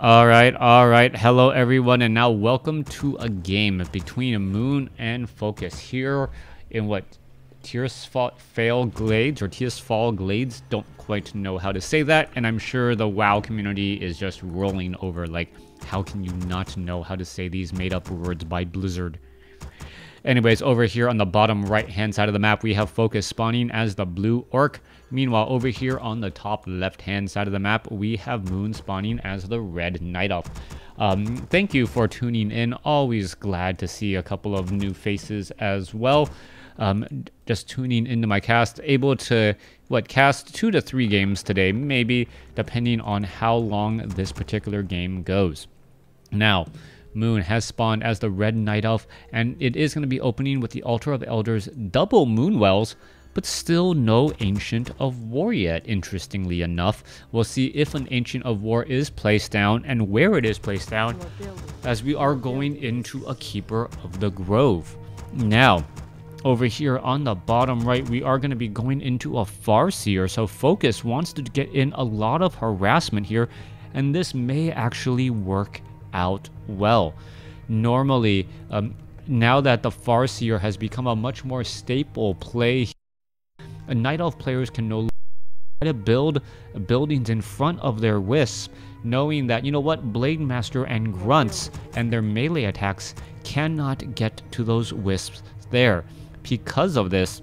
All right. Hello, everyone, and now welcome to a game between Moon and Focus here in what Tearsfall Glades. Don't quite know how to say that, and I'm sure the WoW community is just rolling over. Like, how can you not know how to say these made-up words by Blizzard? Anyways, over here on the bottom right-hand side of the map, we have Focus spawning as the blue orc. Meanwhile, over here on the top left-hand side of the map, we have Moon spawning as the red night elf. Thank you for tuning in. Always glad to see a couple of new faces as well. Just tuning into my cast. Able to, cast 2 to 3 games today, maybe, depending on how long this particular game goes. Now, Moon has spawned as the red night elf, and it is going to be opening with the Altar of Elders double moon wells, but still no Ancient of War yet, interestingly enough. We'll see if an Ancient of War is placed down and where it is placed down, as we are going into a Keeper of the Grove. Now, over here on the bottom right, we are going to be going into a Farseer, so Focus wants to get in a lot of harassment here, and this may actually work out well. Normally, now that the Farseer has become a much more staple play, Night Elf players can no longer try to build buildings in front of their wisps, knowing that, you know what, Blade Master and Grunts and their melee attacks cannot get to those wisps there. Because of this,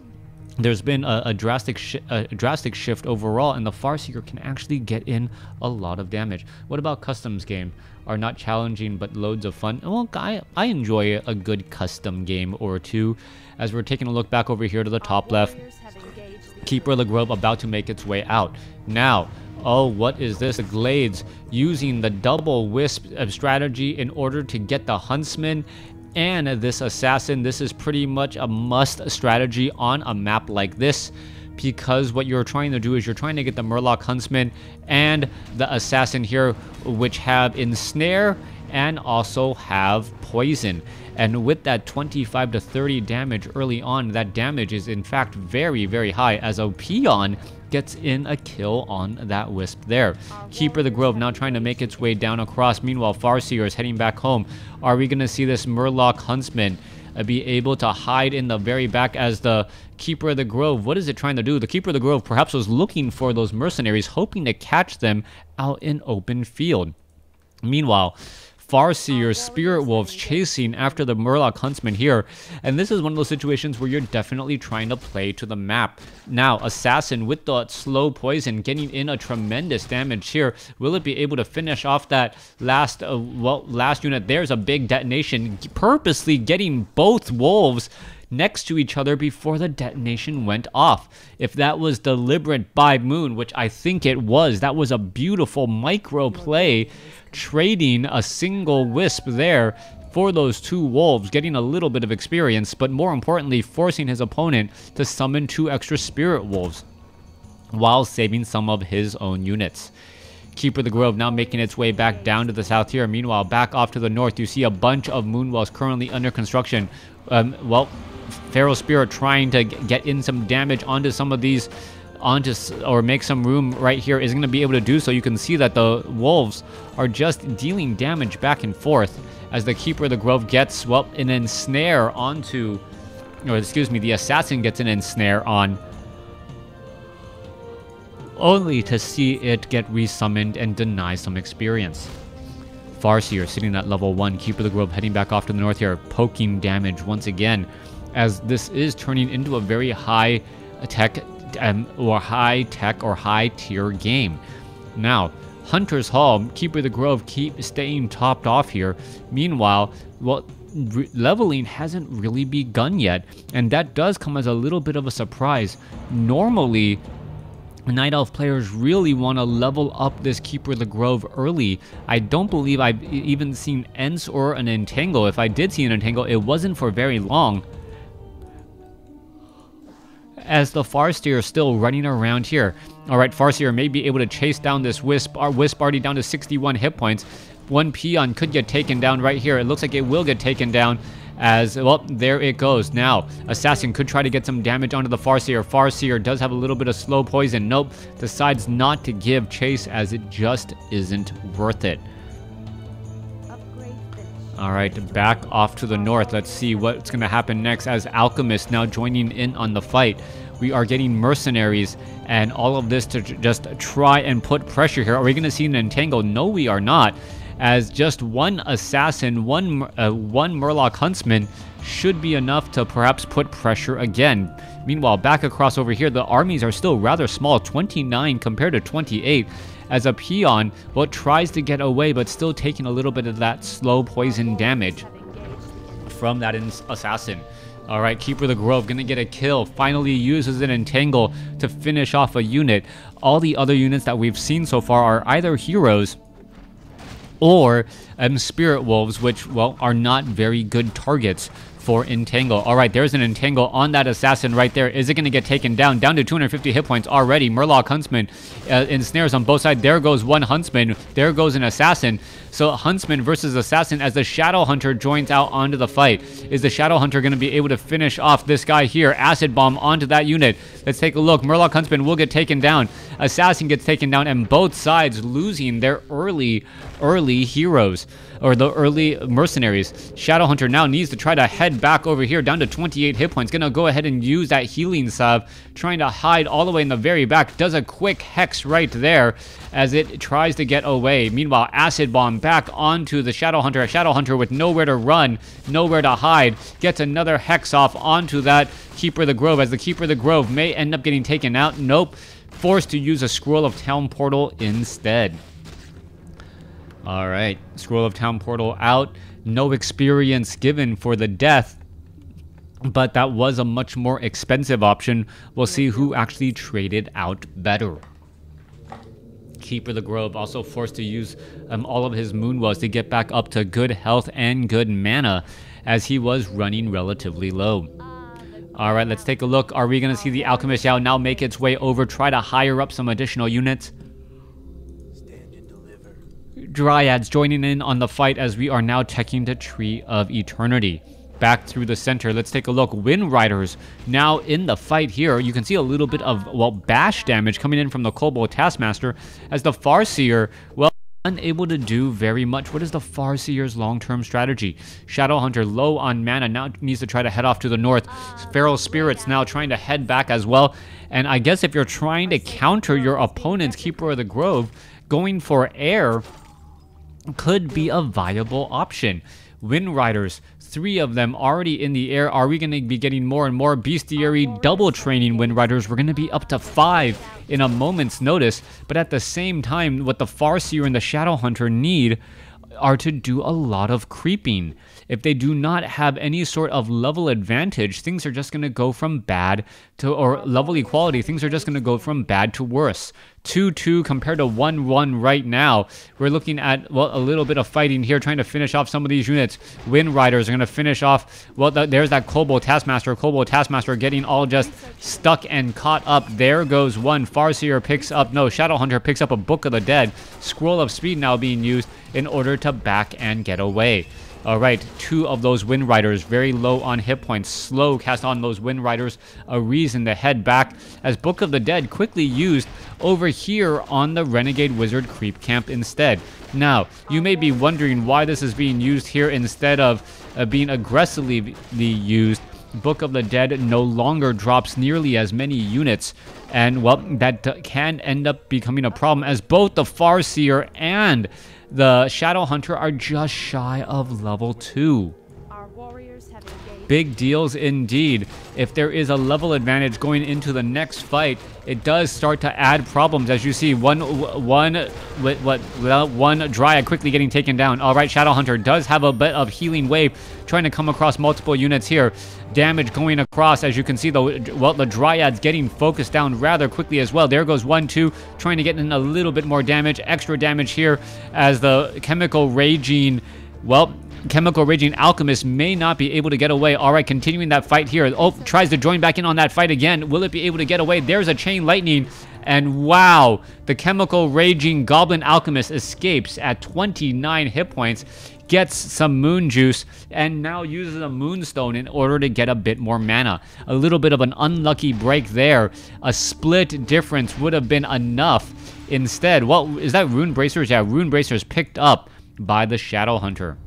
there's been a drastic shift overall, and the Farseer can actually get in a lot of damage. What about customs game? Are not challenging but loads of fun. Well, I enjoy a good custom game or two. As we're taking a look back over here to the top left, Keeper of the Grove about to make its way out. Now, oh, what is this? The Glades using the double wisp strategy in order to get the Huntsman and this Assassin. This is pretty much a must strategy on a map like this, because what you're trying to do is you're trying to get the Murloc Huntsman and the Assassin here, which have Ensnare and also have Poison. And with that 25 to 30 damage early on, that damage is in fact very, very high, as a Peon gets in a kill on that wisp there. Keeper of the Grove now trying to make its way down across. Meanwhile, Farseer is heading back home. Are we going to see this Murloc Huntsman be able to hide in the very back as the Keeper of the Grove? What is it trying to do? The Keeper of the Grove perhaps was looking for those mercenaries, hoping to catch them out in open field. Meanwhile, Farseer's Spirit Wolves chasing after the Murloc Huntsman here, and this is one of those situations where you're definitely trying to play to the map. Now, Assassin with the slow poison getting in a tremendous damage here. Will it be able to finish off that last unit? There's a big detonation, purposely getting both wolves next to each other before the detonation went off. If that was deliberate by Moon, which I think it was, that was a beautiful micro play, trading a single wisp there for those two wolves, getting a little bit of experience, but more importantly, forcing his opponent to summon 2 extra Spirit Wolves while saving some of his own units. Keeper of the Grove now making its way back down to the south here. Meanwhile, back off to the north, you see a bunch of Moonwells currently under construction. Feral Spirit trying to get in some damage onto some of these, or make some room right here, is going to be able to do so. You can see that the wolves are just dealing damage back and forth as the Keeper of the Grove gets, an ensnare onto, the Assassin gets an ensnare on, only to see it get resummoned and deny some experience. Farseer sitting at level 1, Keeper of the Grove heading back off to the north here, poking damage once again, as this is turning into a very high tech or high tier game. Now, Hunter's Hall, Keeper of the Grove keep staying topped off here. Meanwhile, leveling hasn't really begun yet, and that does come as a little bit of a surprise. Normally, Night Elf players really want to level up this Keeper of the Grove early. I don't believe I've even seen Ents or an Entangle. If I did see an Entangle, it wasn't for very long, as the Farseer is still running around here. Alright, Farseer may be able to chase down this Wisp. Our Wisp already down to 61 hit points. One Peon could get taken down right here. It looks like it will get taken down, as, there it goes. Now, Assassin could try to get some damage onto the Farseer. Farseer does have a little bit of slow poison. Nope, decides not to give chase, as it just isn't worth it. All right, back off to the north. Let's see what's going to happen next as Alchemist now joining in on the fight. We are getting mercenaries and all of this to just try and put pressure here. Are we going to see an entangle? No, we are not. As just one assassin, one Murloc Huntsman should be enough to perhaps put pressure again. Meanwhile, back across over here, the armies are still rather small, 29 compared to 28. As a peon, well, tries to get away, but still taking a little bit of that slow poison damage from that assassin. All right, Keeper of the Grove gonna get a kill. Finally uses an entangle to finish off a unit. All the other units that we've seen so far are either heroes or Spirit Wolves, which, well, are not very good targets for entangle. All right, there's an entangle on that assassin right there. Is it going to get taken down? Down to 250 hit points already. Murloc Huntsman ensnares on both sides. There goes one Huntsman. There goes an assassin. So Huntsman versus assassin as the Shadow Hunter joins out onto the fight. Is the Shadow Hunter going to be able to finish off this guy here? Acid Bomb onto that unit. Let's take a look. Murloc Huntsman will get taken down. Assassin gets taken down, and both sides losing their early heroes, or the early mercenaries. Shadow Hunter now needs to try to head back over here down to 28 hit points. Gonna go ahead and use that healing salve, trying to hide all the way in the very back. Does a quick hex right there as it tries to get away. Meanwhile, Acid Bomb back onto the Shadow Hunter. A Shadow Hunter with nowhere to run, nowhere to hide. Gets another hex off onto that Keeper of the Grove, as the Keeper of the Grove may end up getting taken out. Nope. Forced to use a Scroll of Town Portal instead. All right, Scroll of Town Portal out. No experience given for the death, but that was a much more expensive option. We'll see who actually traded out better. Keeper of the Grove also forced to use all of his Moonwells to get back up to good health and good mana, as he was running relatively low. All right, let's take a look. Are we going to see the Alchemist now make its way over, try to hire up some additional units? Dryads joining in on the fight as we are now checking the Tree of Eternity. Back through the center, let's take a look. Wind Riders now in the fight here. You can see a little bit of, well, bash damage coming in from the Kobold Taskmaster, as the Farseer, well, unable to do very much. What is the Farseer's long-term strategy? Shadow Hunter low on mana, now needs to try to head off to the north. Feral Spirits now trying to head back as well. And I guess if you're trying to counter your opponent's Keeper of the Grove, going for air could be a viable option. Wind Riders, 3 of them already in the air. Are we going to be getting more and more bestiary double training Wind Riders? We're going to be up to 5 in a moment's notice. But at the same time, what the Farseer and the Shadow Hunter need are to do a lot of creeping. If they do not have any sort of level advantage, things are just going to go from bad to, or level equality, things are just going to go from bad to worse. 2-2 compared to 1-1 right now. We're looking at, well, a little bit of fighting here, trying to finish off some of these units. Wind Riders are going to finish off, well, there's that Kobold Taskmaster. Kobold Taskmaster getting all just stuck and caught up. There goes one. Farseer picks up, no, Shadow Hunter picks up a Book of the Dead. Scroll of Speed now being used in order to back and get away. All right, 2 of those Wind Riders very low on hit points. Slow cast on those Wind Riders, a reason to head back, as Book of the Dead quickly used over here on the Renegade Wizard Creep Camp instead. Now, you may be wondering why this is being used here instead of being aggressively used. Book of the Dead no longer drops nearly as many units, and, well, that can end up becoming a problem, as both the Farseer and the Shadow Hunter are just shy of level 2. Our warriors have engaged. Big deals indeed. If there is a level advantage going into the next fight, it does start to add problems. As you see, one Dryad quickly getting taken down. All right, Shadow Hunter does have a bit of healing wave, trying to come across multiple units here. Damage going across, as you can see, the Dryad's getting focused down rather quickly as well. There goes 1-2, trying to get in a little bit more damage, extra damage here, as the Chemical Raging Alchemist may not be able to get away. All right, continuing that fight here. Oh, tries to join back in on that fight again. Will it be able to get away? There's a Chain Lightning. And wow, the Chemical Raging Goblin Alchemist escapes at 29 hit points, gets some Moon Juice, and now uses a Moonstone in order to get a bit more mana. A little bit of an unlucky break there. A split difference would have been enough. Instead, well, is that Rune Bracers? Yeah, Rune Bracers picked up by the Shadow Hunter.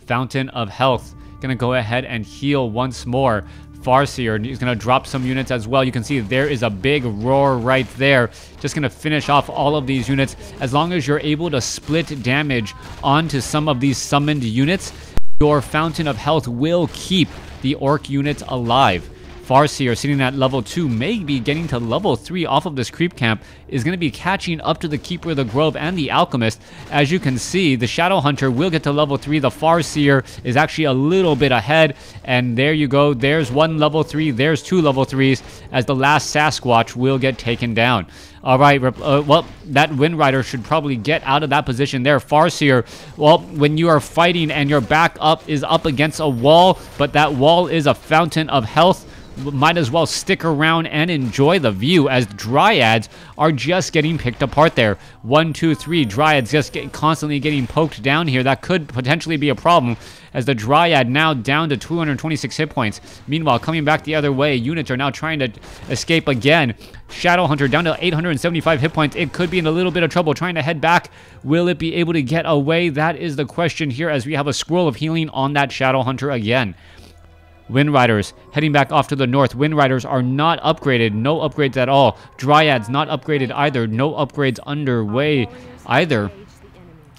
Fountain of Health. Gonna go ahead and heal once more. Farseer is going to drop some units as well. You can see there is a big roar right there. Just going to finish off all of these units. As long as you're able to split damage onto some of these summoned units, your Fountain of Health will keep the Orc units alive. Farseer sitting at level 2, maybe getting to level 3 off of this creep camp, is going to be catching up to the Keeper of the Grove and the Alchemist. As you can see, the Shadow Hunter will get to level 3. The Farseer is actually a little bit ahead. And there you go. There's one level 3. There's 2 level 3s as the last Sasquatch will get taken down. All right, well, that Wind Rider should probably get out of that position there. Farseer, well, when you are fighting and your back up is up against a wall, but that wall is a Fountain of Health, might as well stick around and enjoy the view as Dryads are just getting picked apart there. 1, 2, 3 Dryads just constantly getting poked down here. That could potentially be a problem as the Dryad now down to 226 hit points. Meanwhile, coming back the other way, units are now trying to escape again. Shadow Hunter down to 875 hit points. It could be in a little bit of trouble trying to head back. Will it be able to get away? That is the question here as we have a Scroll of Healing on that Shadow Hunter again. Wind Riders heading back off to the north. Wind Riders are not upgraded. No upgrades at all. Dryads not upgraded either. No upgrades underway either.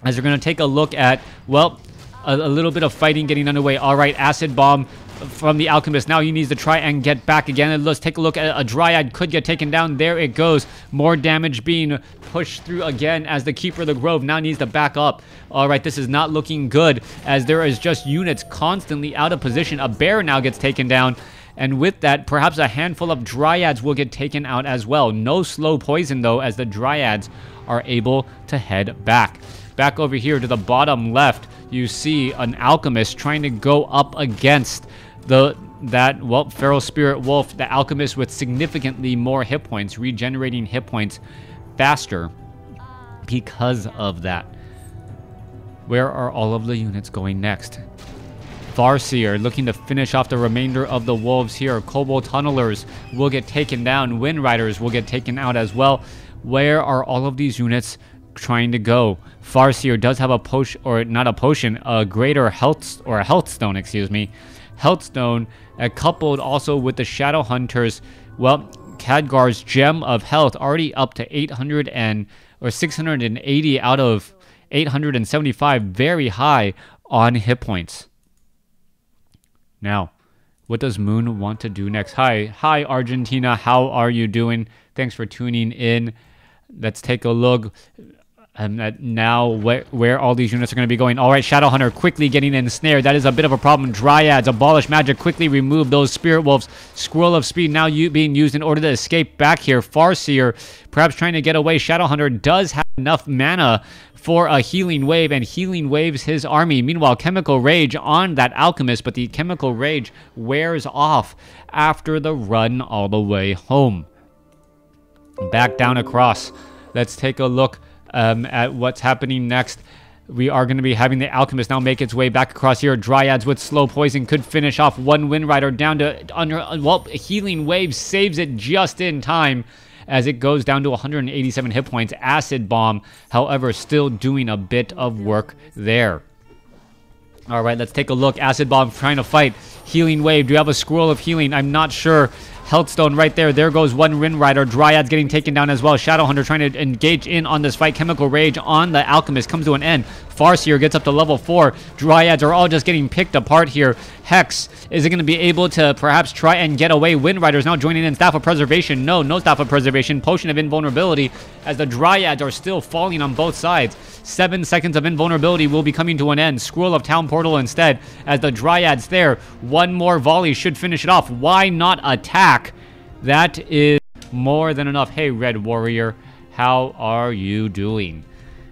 As we're going to take a look at, well, a little bit of fighting getting underway. All right, Acid Bomb from the Alchemist. Now he needs to try and get back again. And let's take a look at a Dryad could get taken down. There it goes. More damage being pushed through again as the Keeper of the Grove now needs to back up. All right, this is not looking good as there is just units constantly out of position. A bear now gets taken down. And with that, perhaps a handful of Dryads will get taken out as well. No slow poison, though, as the Dryads are able to head back. Back over here to the bottom left, you see an Alchemist trying to go up against Feral Spirit Wolf, the Alchemist with significantly more hit points, regenerating hit points faster because of that. Where are all of the units going next? Farseer looking to finish off the remainder of the wolves here. Kobold Tunnelers will get taken down. Wind Riders will get taken out as well. Where are all of these units trying to go? Farseer does have a potion, or not a potion, a greater health, or a health stone, excuse me. Health stone, coupled also with the Shadow Hunters, well, Khadgar's Gem of Health already up to 680 out of 875, very high on hit points. Now, what does Moon want to do next? Hi Argentina, how are you doing? Thanks for tuning in. Let's take a look now where all these units are going to be going. All right, Shadow Hunter quickly getting ensnared. That is a bit of a problem. Dryads, abolish magic, quickly remove those Spirit Wolves. Scroll of Speed now being used in order to escape back here. Farseer perhaps trying to get away. Shadow Hunter does have enough mana for a Healing Wave, and Healing Waves his army. Meanwhile, Chemical Rage on that Alchemist, but the Chemical Rage wears off after the run all the way home. Back down across. Let's take a look at what's happening next. We are going to be having the Alchemist now make its way back across here. Dryads with slow poison could finish off one Wind Rider down to under. Well, Healing Wave saves it just in time as it goes down to 187 hit points. Acid Bomb, however, still doing a bit of work there. All right, let's take a look. Acid Bomb trying to fight. Healing Wave. Do you have a Scroll of Healing? I'm not sure. Healthstone right there. There goes one Wind Rider. Dryads getting taken down as well. Shadow Hunter trying to engage in on this fight. Chemical Rage on the Alchemist comes to an end. Farseer gets up to level 4. Dryads are all just getting picked apart here. Hex, is it going to be able to perhaps try and get away? Wind Riders now joining in. Staff of Preservation. No Staff of Preservation. Potion of Invulnerability as the Dryads are still falling on both sides. 7 seconds of invulnerability will be coming to an end. Scroll of Town Portal instead as the Dryads there. One more volley should finish it off. Why not attack? That is more than enough. Hey, Red Warrior, how are you doing?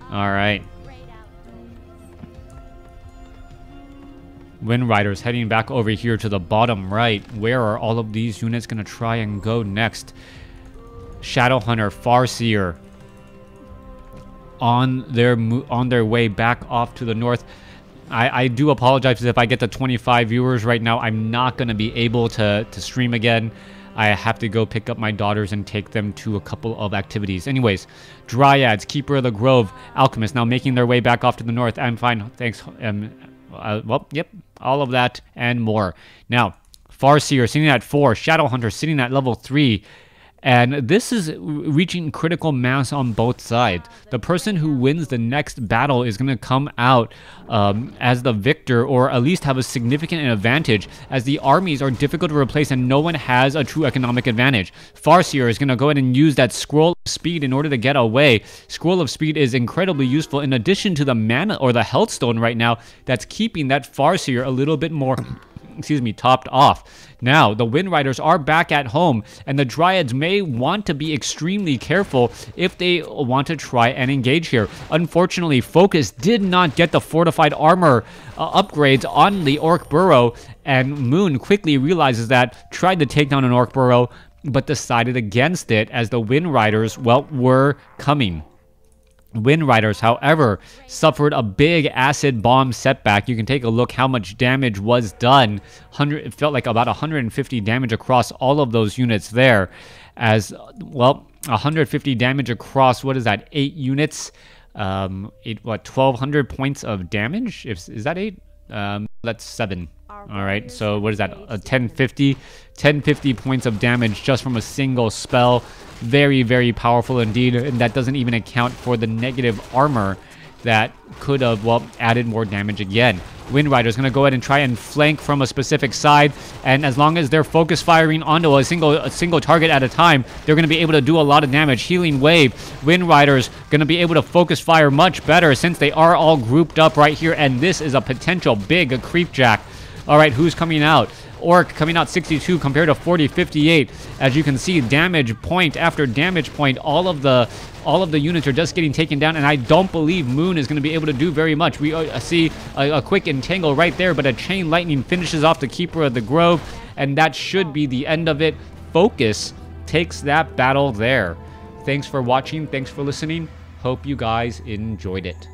All right. Wind Riders heading back over here to the bottom right. Where are all of these units going to try and go next? Shadow Hunter, Farseer on their way back off to the north. I do apologize if I get to 25 viewers right now. I'm not going to be able to stream again. I have to go pick up my daughters and take them to a couple of activities. Anyways, Dryads, Keeper of the Grove, Alchemist now making their way back off to the north. I'm fine. Thanks. Well, yep, all of that and more. Now, Farseer sitting at 4, Shadowhunter sitting at level 3. And this is reaching critical mass on both sides. The person who wins the next battle is going to come out as the victor, or at least have a significant advantage, as the armies are difficult to replace and no one has a true economic advantage. Farseer is going to go ahead and use that Scroll of Speed in order to get away. Scroll of Speed is incredibly useful in addition to the mana or the Health Stone right now that's keeping that Farseer a little bit more excuse me, topped off. Now, the Wind Riders are back at home, and the Dryads may want to be extremely careful if they want to try and engage here. Unfortunately, Focus did not get the fortified armor upgrades on the Orc Burrow, and Moon quickly realizes that, tried to take down an Orc Burrow, but decided against it as the Wind Riders, well, were coming. Wind Riders, however, suffered a big acid bomb setback. You can take a look how much damage was done. It felt like about 150 damage across all of those units there. As, well, 150 damage across, what is that, 8 units? 1,200 points of damage? Is that 8? That's 7. All right, so what is that? 1050 points of damage just from a single spell. Very, very powerful indeed, and that doesn't even account for the negative armor that could have, well, added more damage again. Wind Rider is going to go ahead and try and flank from a specific side, and as long as they're focus firing onto a single target at a time, they're going to be able to do a lot of damage. Healing Wave, Wind Rider's going to be able to focus fire much better since they are all grouped up right here, and this is a potential big creep jack. All right, who's coming out? Orc coming out 62 compared to 40-58. As you can see, damage point after damage point, all of the units are just getting taken down, and I don't believe Moon is going to be able to do very much. We see a quick entangle right there, but a Chain Lightning finishes off the Keeper of the Grove, and that should be the end of it. Focus takes that battle there. Thanks for watching. Thanks for listening. Hope you guys enjoyed it.